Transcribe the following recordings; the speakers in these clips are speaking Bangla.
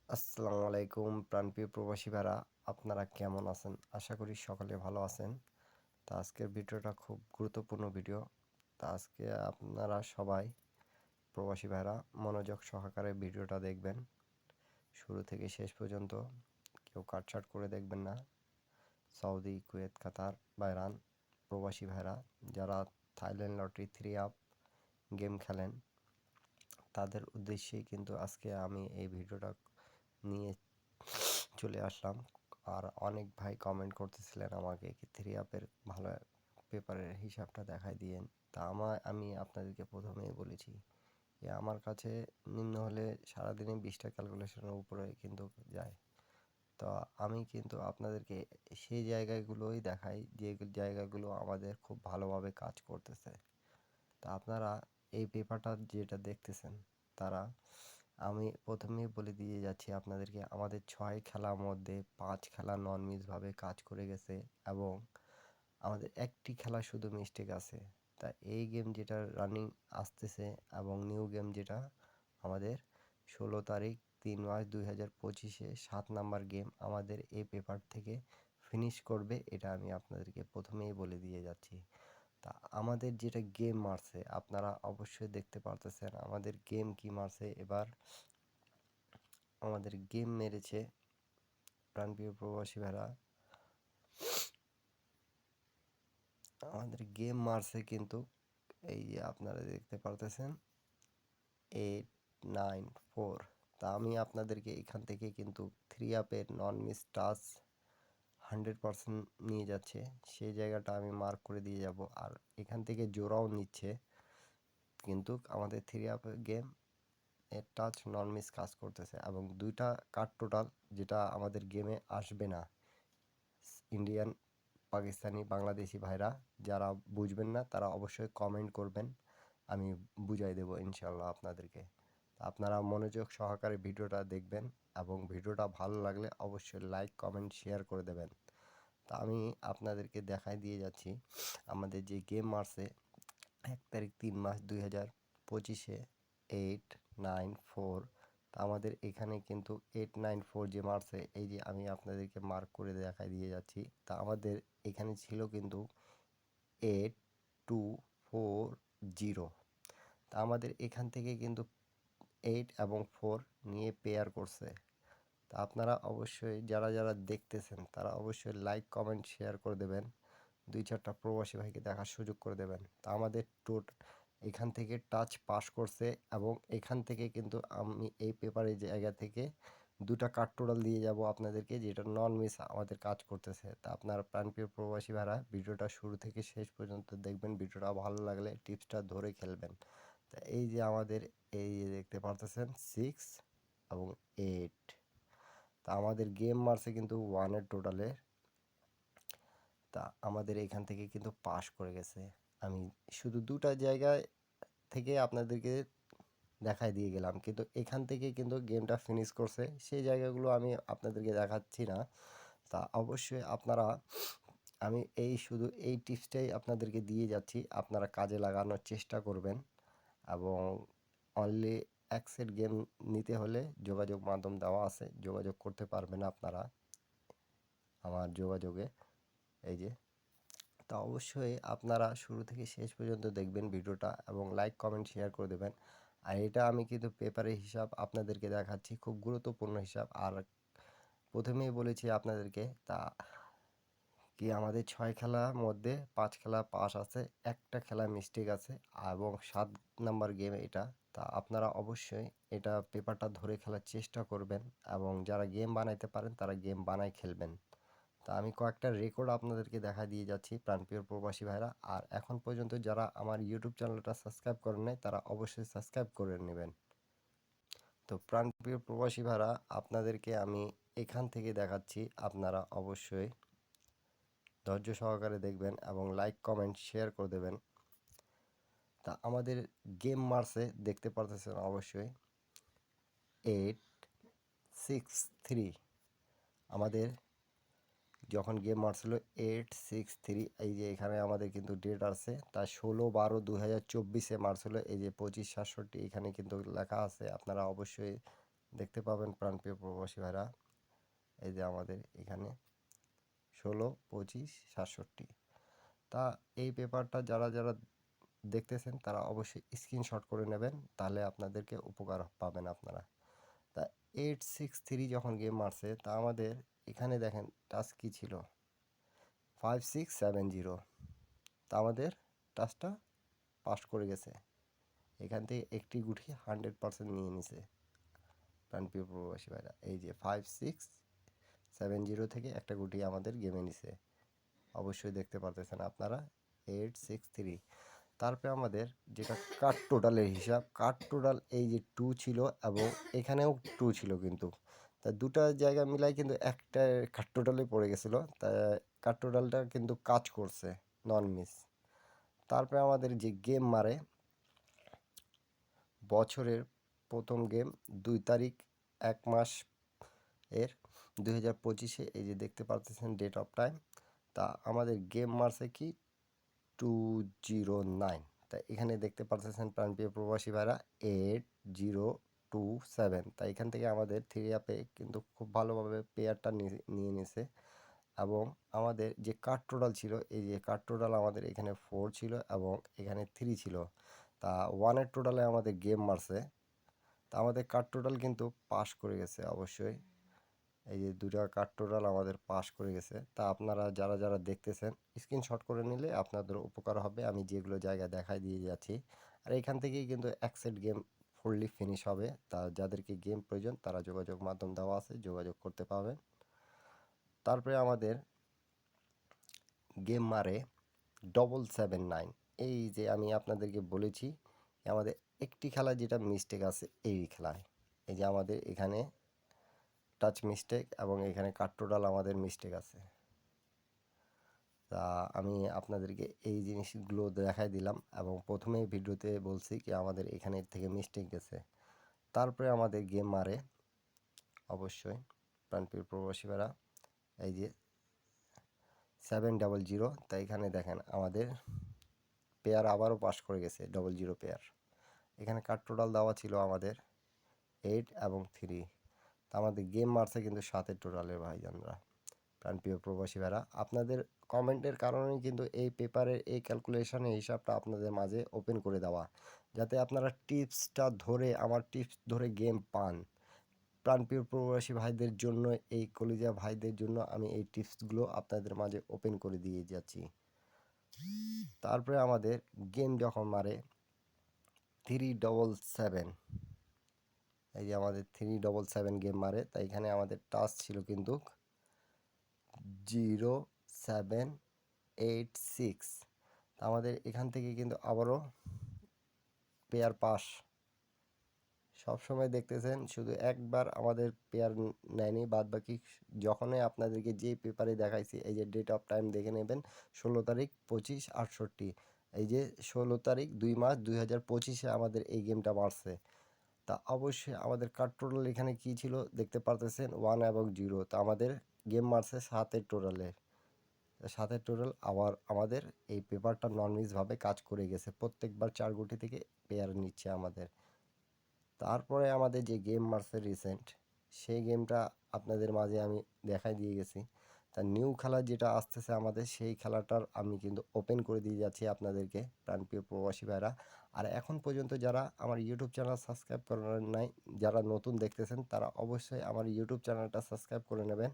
আসসালামু আলাইকুম প্রাণপ্রিয় প্রবাসী ভাইরা, আপনারা কেমন আছেন? আশা করি সকলে ভালো আছেন। তো আজকের ভিডিওটা খুব গুরুত্বপূর্ণ ভিডিও। তা আজকে আপনারা সবাই প্রবাসী ভাইরা মনোযোগ সহকারে ভিডিওটা দেখবেন শুরু থেকে শেষ পর্যন্ত। কেউ কাটছাট করে দেখবেন না। সৌদি, কুয়েত, কাতার, বাহরাইন প্রবাসী ভাইরা যারা থাইল্যান্ড লটারি 3 আপ গেম খেলেন, তাদের উদ্দেশ্যেই কিন্তু আজকে আমি এই ভিডিওটা নিয়ে চলে আসলাম। আর অনেক ভাই কমেন্ট করতেছিলেন আমাকে কি 3 আপের ভালো পেপারের হিসাবটা দেখাই দিয়েন। তা আমি আপনাদেরকে প্রথমেই বলেছি যে আমার কাছে নিম্ন হলে সারাদিনে 20টা ক্যালকুলেশনের উপরে কিন্তু যায়। তো আমি কিন্তু আপনাদেরকে সেই জায়গাগুলোই দেখাই যে জায়গাগুলো আমাদের খুব ভালোভাবে কাজ করতেছে। তা আপনারা এই পেপারটা যেটা দেখতেছেন, তারা আমি প্রথমেই বলে দিয়ে যাচ্ছি আপনাদেরকে, আমাদের 6 খেলার মধ্যে 5 খেলা নন মিসভাবে কাজ করে গেছে এবং আমাদের একটি খেলা শুধু মিস্টেক আছে। তা এই গেম যেটা রানিং আসতেছে এবং নিউ গেম যেটা আমাদের 16 তারিখ 3 মাস 2025-এ 7 নাম্বার গেম আমাদের এই পেপার থেকে ফিনিশ করবে, এটা আমি আপনাদেরকে প্রথমেই বলে দিয়ে যাচ্ছি। তা আমাদের যেটা গেম মারছে আপনারা অবশ্যই দেখতে পারতেছেন আমাদের গেম কি মারছে। এবার আমাদের গেম মেরেছে প্রাণপ্রিয় প্রবাসী ভাইরা, আমাদের গেম মারছে কিন্তু এই যে আপনারা দেখতে পারতেছেন 894। তা আমি আপনাদেরকে এখান থেকে কিন্তু 3 আপের নন মিস টাচ 100% নিয়ে যাচ্ছে, সেই জায়গাটা আমি মার্ক করে দিয়ে যাব। আর এখান থেকে জোড়াও নিচ্ছে, কিন্তু আমাদের 3 আপের গেম এর টাচ নন মিস কাজ করতেছে এবং 2টা কার্ড টোটাল যেটা আমাদের গেমে আসবে না। ইন্ডিয়ান, পাকিস্তানি, বাংলাদেশি ভাইরা যারা বুঝবেন না তারা অবশ্যই কমেন্ট করবেন, আমি বুঝাই দেবো ইনশাল্লাহ আপনাদেরকে। আপনারা মনোযোগ সহকারে ভিডিওটা দেখবেন এবং ভিডিওটা ভালো লাগলে অবশ্যই লাইক কমেন্ট শেয়ার করে দেবেন। তা আমি আপনাদেরকে দেখাই দিয়ে যাচ্ছি আমাদের যে গেম মারছে 1 তারিখ 3 মাস 2025-এ 894। তা আমাদের এখানে কিন্তু 894 যে মারছে, এই যে আমি আপনাদেরকে মার্ক করে দেখাই দিয়ে যাচ্ছি। তা আমাদের এখানে ছিল কিন্তু 8240। তা আমাদের এখান থেকে কিন্তু 8 এবং 4 নিয়ে পেয়ার করছে। তা আপনারা অবশ্যই যারা যারা দেখতেছেন তারা অবশ্যই লাইক কমেন্ট শেয়ার করে দেবেন, 2-4টা প্রবাসী ভাইকে দেখার সুযোগ করে দেবেন। তা আমাদের এখান থেকে টাচ পাস করছে এবং এখান থেকে কিন্তু আমি এই পেপারের জায়গা থেকে 2টা কার্ড টোটাল দিয়ে যাব আপনাদেরকে, যেটা নন মিস আমাদের কাজ করতেছে। তা আপনার প্রাণপ্রিয় প্রবাসী ভাইরা ভিডিওটা শুরু থেকে শেষ পর্যন্ত দেখবেন, ভিডিওটা ভালো লাগলে টিপসটা ধরে খেলবেন। তা এই যে আমাদের এই যে দেখতে পারতেছেন 6 এবং 8। তা আমাদের গেম মারছে কিন্তু 1-এর টোটালে। তা আমাদের এখান থেকে কিন্তু পাস করে গেছে। আমি শুধু 2টা জায়গায় থেকে আপনাদেরকে দেখাই দিয়ে গেলাম, কিন্তু এখান থেকে কিন্তু গেমটা ফিনিশ করছে, সেই জায়গাগুলো আমি আপনাদেরকে দেখাচ্ছি না। তা অবশ্যই আপনারা, আমি শুধু এই টিপসটাই আপনাদেরকে দিয়ে যাচ্ছি, আপনারা কাজে লাগানোর চেষ্টা করবেন এবং অনলি এক সেট গেম নিতে হলে যোগাযোগ মাধ্যম দেওয়া আছে, যোগাযোগ করতে পারবেন আপনারা আমার যোগাযোগে, এই যে। তা অবশ্যই আপনারা শুরু থেকে শেষ পর্যন্ত দেখবেন ভিডিওটা এবং লাইক কমেন্ট শেয়ার করে দেবেন। আর এটা আমি কিন্তু পেপারের হিসাব আপনাদেরকে দেখাচ্ছি, খুব গুরুত্বপূর্ণ হিসাব। আর প্রথমেই বলেছি আপনাদেরকে, তা কি আমাদের 6 খেলার মধ্যে 5 খেলা পাস আছে, একটা খেলা মিস্টেক আছে এবং 7 নাম্বার গেম এটা। তা আপনারা অবশ্যই এটা পেপারটা ধরে খেলার চেষ্টা করবেন এবং যারা গেম বানাইতে পারেন তারা গেম বানায় খেলবেন। তা আমি কয়েকটা রেকর্ড আপনাদেরকে দেখা দিয়ে যাচ্ছি প্রাণপ্রিয় প্রবাসী ভাইরা। আর এখন পর্যন্ত যারা আমার ইউটিউব চ্যানেলটা সাবস্ক্রাইব করেন নাই তারা অবশ্যই সাবস্ক্রাইব করে নেবেন। তো প্রাণপ্রিয় প্রবাসী ভাইরা আপনাদেরকে আমি এখান থেকে দেখাচ্ছি, আপনারা অবশ্যই ধৈর্য সহকারে দেখবেন এবং লাইক কমেন্ট শেয়ার করে দেবেন। তা আমাদের গেম মারছে দেখতে পারতেছেন অবশ্যই 863। আমাদের যখন গেম মারছিল 863, এই যে এখানে আমাদের কিন্তু ডেট আছে, তা 16/12/2024-এ মারছিল, এই যে 25/67 এখানে কিন্তু লেখা আছে, আপনারা অবশ্যই দেখতে পাবেন প্রাণপ্রিয় প্রবাসী ভাইরা, এই যে আমাদের এখানে 16, 25, 67। তা এই পেপারটা যারা যারা দেখতেছেন তারা অবশ্যই স্ক্রিনশট করে নেবেন, তাহলে আপনাদেরকে উপকার পাবেন আপনারা। তা 863 যখন গেম মারছে, তা আমাদের এখানে দেখেন টাচ কি ছিল, 5670। তা আমাদের টাচটা পাস করে গেছে, এখান থেকে একটি গুটি 100% নিয়ে নিছে প্রাণপ্রিয় প্রবাসী ভাইরা। এই যে 5670 থেকে একটা গুটি আমাদের গেমে নিছে, অবশ্যই দেখতে পারতেছেন আপনারা। 863। তারপরে আমাদের যেটা কাট টোটালের হিসাব, কাট টোটাল এই যে 2 ছিল এবং এখানেও 2 ছিল, কিন্তু তা দুটা জায়গা মিলাই কিন্তু একটা কাট টোটালে পড়ে গেছিলো, তা কাট টোটালটা কিন্তু কাজ করছে, নন মিস। তারপরে আমাদের যে গেম মারে, বছরের প্রথম গেম 2 তারিখ 1 মাস এর 2025-এ, এই যে দেখতে পাচ্ছেন ডেট অফ টাইম। তা আমাদের গেম মারছে কি 209। তা এখানে দেখতে পাচ্ছেন প্রাণপ্রিয় প্রবাসী ভাইরা 8027। তা এখান থেকে আমাদের থ্রি আপে কিন্তু খুব ভালোভাবে পেয়ারটা নিয়ে নিছে। এবং আমাদের যে কার্ড টোটাল ছিল, এই যে কার্ড টোটাল আমাদের এখানে 4 ছিল এবং এখানে 3 ছিল। তা ওয়ানের টোটালে আমাদের গেম মারছে, তা আমাদের কার্ড টোটাল কিন্তু পাস করে গেছে অবশ্যই। এই যে দুটা কার্ড টোটাল আমাদের পাস করে গেছে। তা আপনারা যারা যারা দেখতেছেন স্ক্রিনশট করে নিলে আপনাদের উপকার হবে, আমি যেগুলো জায়গায় দেখাই দিয়ে যাচ্ছি। আর এখান থেকেই কিন্তু এক সেট গেম ফুললি ফিনিশ হবে। তা যাদেরকে গেম প্রয়োজন তারা যোগাযোগ মাধ্যম দেওয়া আছে, যোগাযোগ করতে পারবেন। তারপরে আমাদের গেম মারে 779। এই যে আমি আপনাদেরকে বলেছি আমাদের একটি খেলায় যেটা মিস্টেক আছে এই খেলায়, এই যে আমাদের এখানে টাচ মিস্টেক এবং এখানে কাট টোটাল আমাদের মিস্টেক আছে। তা আমি আপনাদেরকে এই জিনিসগুলো দেখাই দিলাম এবং প্রথমেই ভিডিওতে বলছি কি আমাদের এখানে থেকে মিস্টেক গেছে। তারপরে আমাদের গেম মারে অবশ্যই প্রাণপ্রিয় প্রবাসীরা, এই যে 700। তাই এখানে দেখেন আমাদের পেয়ার আবারও পাস করে গেছে, 00 পেয়ার। এখানে কাট টোটাল দেওয়া ছিল আমাদের 8 এবং 3। তা আমাদের গেম মারছে কিন্তু 7-এর টোটালের ভাইজানরা, প্রাণপ্রিয় প্রবাসী ভাইরা। আপনাদের কমেন্টের কারণেই কিন্তু এই পেপারের এই ক্যালকুলেশনের হিসাবটা আপনাদের মাঝে ওপেন করে দেওয়া, যাতে আপনারা টিপসটা ধরে আমার টিপস ধরে গেম পান। প্রাণপ্রিয় প্রবাসী ভাইদের জন্য, এই কলিজা ভাইদের জন্য আমি এই টিপসগুলো আপনাদের মাঝে ওপেন করে দিয়ে যাচ্ছি। তারপরে আমাদের গেম যখন মারে 377, এই যে আমাদের 377 গেম মারে, তাই এখানে আমাদের টাচ ছিল কিন্তু 0786। আমাদের এখান থেকে কিন্তু আবারও পেয়ার পাস। সবসময় দেখতেছেন শুধু একবার আমাদের পেয়ার নেয়নি, বাদ বাকি যখনই আপনাদেরকে যে পেপারে দেখাইছি, এই যে ডেট অফ টাইম দেখে নেবেন 16 তারিখ 25, 68। এই যে 16 তারিখ 2 মাস 2025-এ আমাদের এই গেমটা মারছে। তা অবশ্যই আমাদের কাট টোটাল এখানে কি ছিল দেখতে পারতেছেন 1 এবং 0। তা আমাদের গেম মারছে 7-এর টোটালে, 7-এর টোটাল আবার আমাদের এই পেপারটা নন মিসভাবে কাজ করে গেছে, প্রত্যেকবার 4 গুটি থেকে পেয়ার নিচ্ছে আমাদের। তারপরে আমাদের যে গেম মারছে রিসেন্ট, সেই গেমটা আপনাদের মাঝে আমি দেখাই দিয়ে গেছি। তা নিউ খেলা যেটা আসতেছে আমাদের, সেই খেলাটার আমি কিন্তু ওপেন করে দিয়ে যাচ্ছি আপনাদেরকে প্রাণপ্রিয় প্রবাসী ভাইরা। আর এখন পর্যন্ত যারা আমার ইউটিউব চ্যানেল সাবস্ক্রাইব করেন নাই, যারা নতুন দেখতেছেন তারা অবশ্যই আমার ইউটিউব চ্যানেলটা সাবস্ক্রাইব করে নেবেন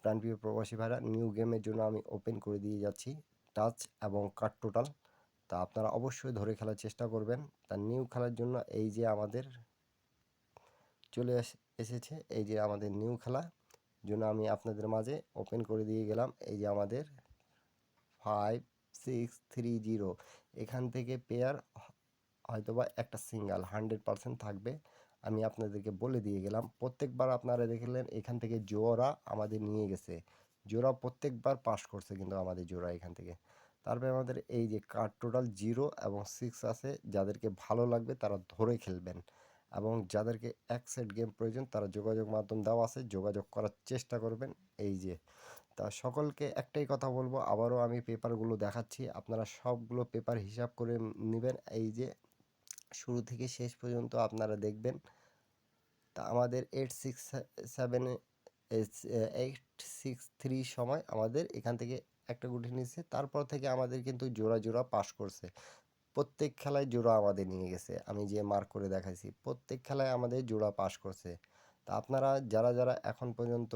প্রাণপ্রিয় প্রবাসী ভাইরা। নিউ গেমের জন্য আমি ওপেন করে দিয়ে যাচ্ছি টাচ এবং কাট টোটাল। তা আপনারা অবশ্যই ধরে খেলার চেষ্টা করবেন। তা নিউ খেলার জন্য এই যে আমাদের চলে এসেছে, এই যে আমাদের নিউ খেলা জন্য আমি আপনাদের মাঝে ওপেন করে দিয়ে গেলাম। এই যে আমাদের 5630, এখান থেকে পেয়ার হয়তোবা একটা সিঙ্গাল 100% থাকবে, আমি আপনাদেরকে বলে দিয়ে গেলাম। প্রত্যেকবার আপনারা দেখলেন এখান থেকে জোড়া আমাদের নিয়ে গেছে, জোড়া প্রত্যেকবার পাস করছে কিন্তু আমাদের জোড়া এখান থেকে। তারপরে আমাদের এই যে কার্ড টোটাল 0 এবং 6 আছে, যাদেরকে ভালো লাগবে তারা ধরে খেলবেন এবং যাদেরকে এক সেট গেম প্রয়োজন তারা যোগাযোগ মাধ্যম দেওয়া আছে, যোগাযোগ করার চেষ্টা করবেন। এই যে, তা সকলকে একটাই কথা বলবো, আবারও আমি পেপারগুলো দেখাচ্ছি, আপনারা সবগুলো পেপার হিসাব করে নেবেন। এই যে শুরু থেকে শেষ পর্যন্ত আপনারা দেখবেন তা আমাদের 867 863 সময় আমাদের এখান থেকে একটা গুটি নিচ্ছে, তারপর থেকে আমাদের কিন্তু জোড়া জোড়া পাস করছে। প্রত্যেক খেলায় জোড়া আমাদের নিয়ে গেছে, আমি যে মার্ক করে দেখাইছি প্রত্যেক খেলায় আমাদের জোড়া পাস করছে। তা আপনারা যারা যারা এখন পর্যন্ত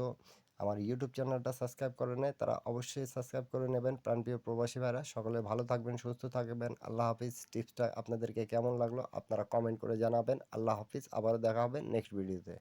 আমার ইউটিউব চ্যানেলটা সাবস্ক্রাইব করে নেয় তারা অবশ্যই সাবস্ক্রাইব করে নেবেন। প্রাণপ্রিয় প্রবাসী ভাইরা সকলে ভালো থাকবেন, সুস্থ থাকবেন। আল্লাহ হাফিজ। টিপসটা আপনাদেরকে কেমন লাগলো আপনারা কমেন্ট করে জানাবেন। আল্লাহ হাফিজ, আবারও দেখা হবে নেক্সট ভিডিওতে।